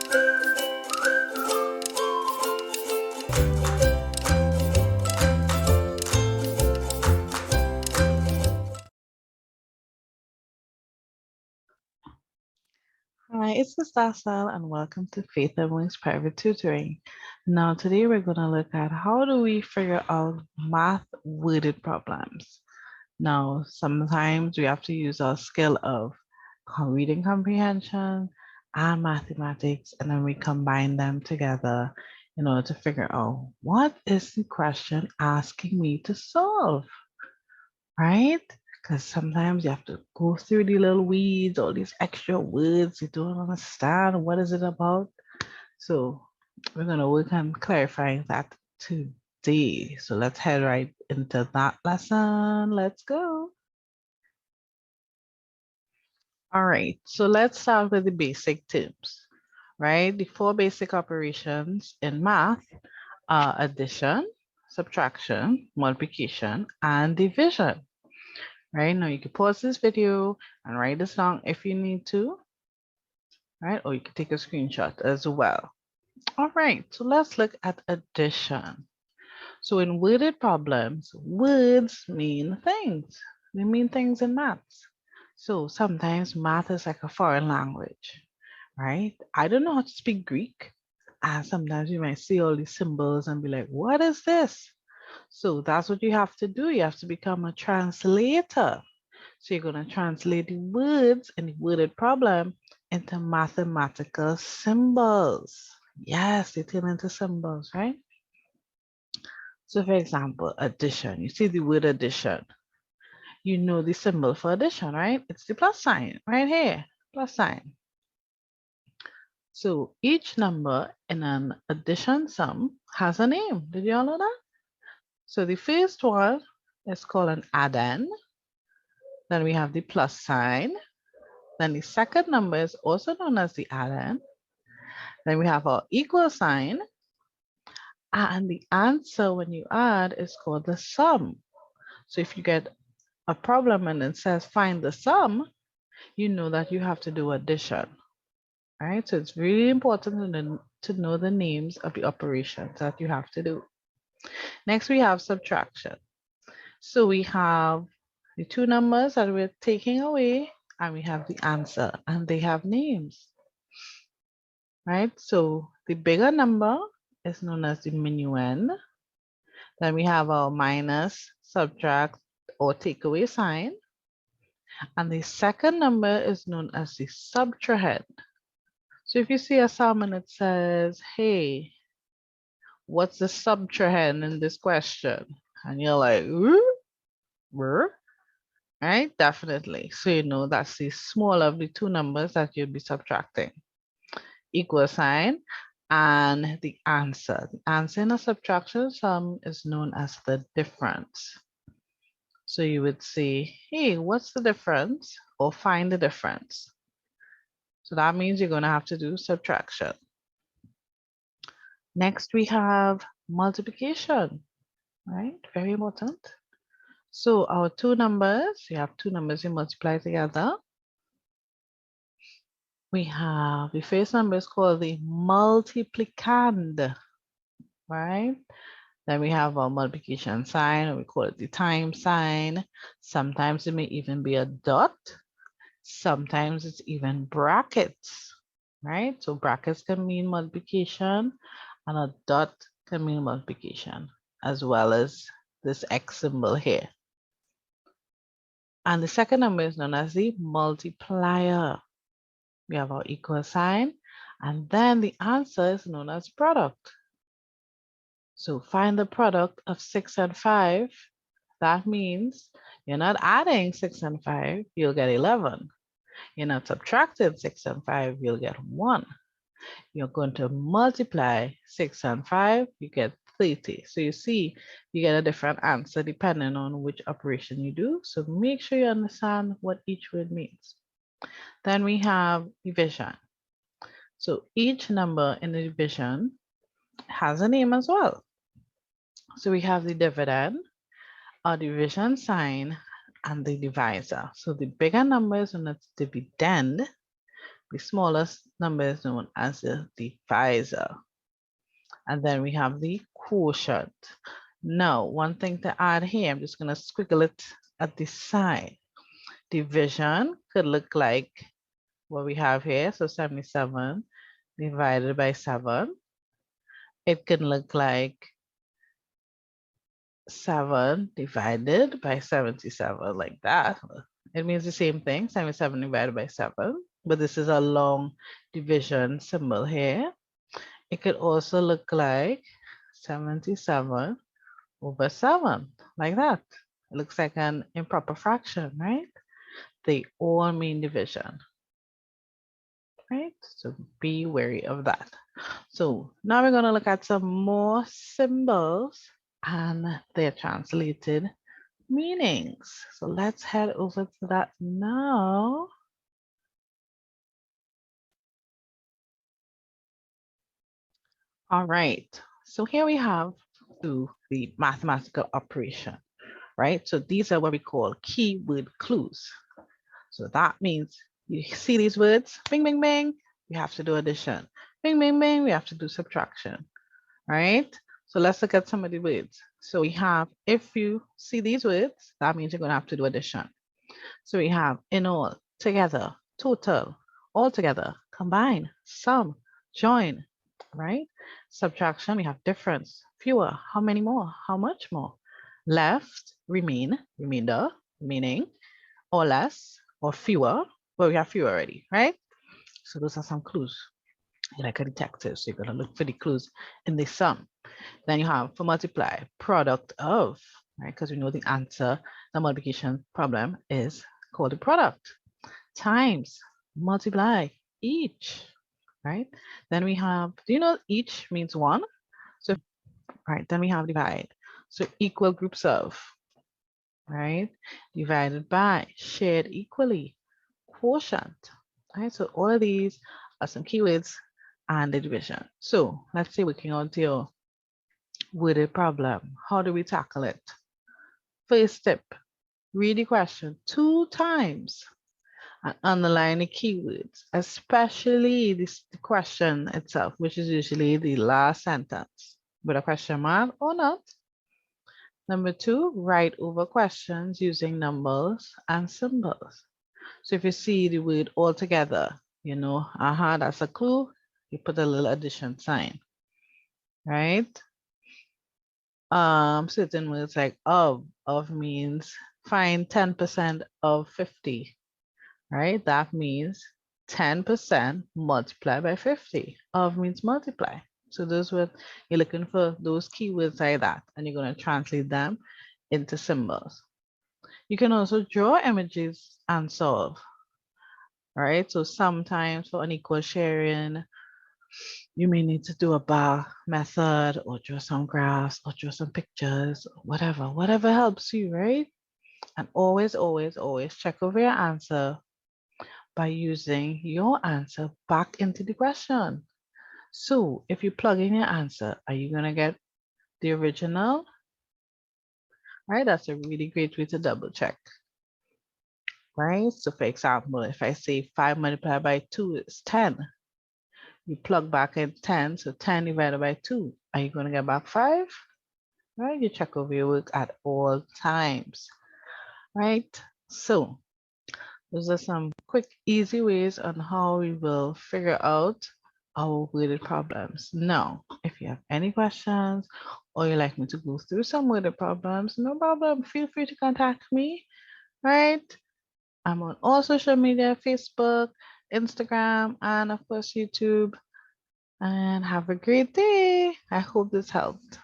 Hi, it's Sister Sal and welcome to Faith Emily's Private Tutoring. Now, today we're going to look at how do we figure out math worded problems. Now, sometimes we have to use our skill of reading comprehension and mathematics, and then we combine them together in order to figure out what is the question asking me to solve, right? Because sometimes you have to go through the little weeds, all these extra words you don't understand. What is it about? So we're going to work on clarifying that today. So let's head right into that lesson. Let's go. All right, so let's start with the basic terms, right? The four basic operations in math are addition, subtraction, multiplication, and division. Right now, you can pause this video and write this down if you need to, right? Or you can take a screenshot as well. All right, so let's look at addition. So in worded problems, words mean things. They mean things in maths. So sometimes math is like a foreign language, right? I don't know how to speak Greek. And sometimes you might see all these symbols and be like, what is this? So that's what you have to do. You have to become a translator. So you're going to translate the words in the worded problem into mathematical symbols. Yes, they turn into symbols, right? So for example, addition. You see the word addition. You know the symbol for addition, right? It's the plus sign right here, plus sign. So each number in an addition sum has a name. Did you all know that? So the first one is called an addend. Then we have the plus sign. Then the second number is also known as the addend. Then we have our equal sign. And the answer when you add is called the sum. So if you get a problem and it says find the sum, you know that you have to do addition. Right? So it's really important to know the names of the operations that you have to do. Next, we have subtraction. So we have the two numbers that we're taking away, and we have the answer, and they have names. Right? So the bigger number is known as the minuend. Then we have our minus, subtract, or take away sign. And the second number is known as the subtrahend. So if you see a sum and it says, hey, what's the subtrahend in this question? And you're like, right? Definitely. So you know that's the smaller of the two numbers that you'll be subtracting. Equal sign and the answer. The answer in a subtraction sum is known as the difference. So you would say, hey, what's the difference? Or find the difference. So that means you're going to have to do subtraction. Next, we have multiplication, right? Very important. So our two numbers, we have two numbers we multiply together. We have the first number is called the multiplicand, right? Then we have our multiplication sign, or we call it the times sign. Sometimes it may even be a dot. Sometimes it's even brackets, right? So brackets can mean multiplication and a dot can mean multiplication, as well as this X symbol here. And the second number is known as the multiplier. We have our equal sign, and then the answer is known as product. So find the product of 6 and 5. That means you're not adding 6 and 5, you'll get 11. You're not subtracting 6 and 5, you'll get 1. You're going to multiply 6 and 5, you get 30. So you see, you get a different answer depending on which operation you do. So make sure you understand what each word means. Then we have division. So each number in the division has a name as well. So we have the dividend, our division sign, and the divisor. So the bigger number is known as dividend. The smallest number is known as the divisor. And then we have the quotient. Now, one thing to add here, I'm just going to squiggle it at the side. Division could look like what we have here. So 77 divided by 7. It can look like 7 divided by 77, like that. It means the same thing, 77 divided by 7. But this is a long division symbol here. It could also look like 77 over 7, like that. It looks like an improper fraction, right? They all mean division, right? So be wary of that. So now we're going to look at some more symbols and their translated meanings. So let's head over to that now. All right, so here we have the mathematical operation, right? So these are what we call keyword clues. So that means you see these words, bing, bing, bing, we have to do addition. Bing, bing, bing, we have to do subtraction, right? So let's look at some of the words. So we have, if you see these words, that means you're going to have to do addition. So we have in all, together, total, all together, combine, sum, join, right? Subtraction, we have difference, fewer, how many more, how much more? Left, remain, remainder, remaining, or less, or fewer. Well, we have fewer already, right? So those are some clues. You're like a detective, so you're going to look for the clues in the sum. Then you have for multiply, product of, right? Because we know the answer, the multiplication problem is called the product. Times, multiply, each, right? Then we have, do you know each means one? So, right, then we have divide. So equal groups of, right? Divided by, shared equally, quotient, right? So all of these are some keywords and the division. So let's say we can all deal with a problem. How do we tackle it? First step, read the question 2 times and underline the keywords, especially the question itself, which is usually the last sentence with a question mark or not. Number 2, write over questions using numbers and symbols. So if you see the word all together, you know, that's a clue. You put a little addition sign, right? Certain words like of means find 10% of 50, right? That means 10% multiplied by 50. Of means multiply. So those were, you're looking for those keywords like that, and you're going to translate them into symbols. You can also draw images and solve, right? So sometimes for unequal sharing, you may need to do a bar method or draw some graphs or draw some pictures, whatever helps you, right? And always, always, always check over your answer by using your answer back into the question. So if you plug in your answer, are you going to get the original? Right? That's a really great way to double check. Right? So for example, if I say 5 multiplied by 2 is 10, you plug back in 10, so 10 divided by 2, are you going to get back 5? Right? You check over your work at all times. Right? So those are some quick, easy ways on how we will figure out our worded problems. Now, if you have any questions or you'd like me to go through some worded problems, no problem. Feel free to contact me, right? I'm on all social media, Facebook, Instagram, and of course, YouTube. And have a great day. I hope this helped.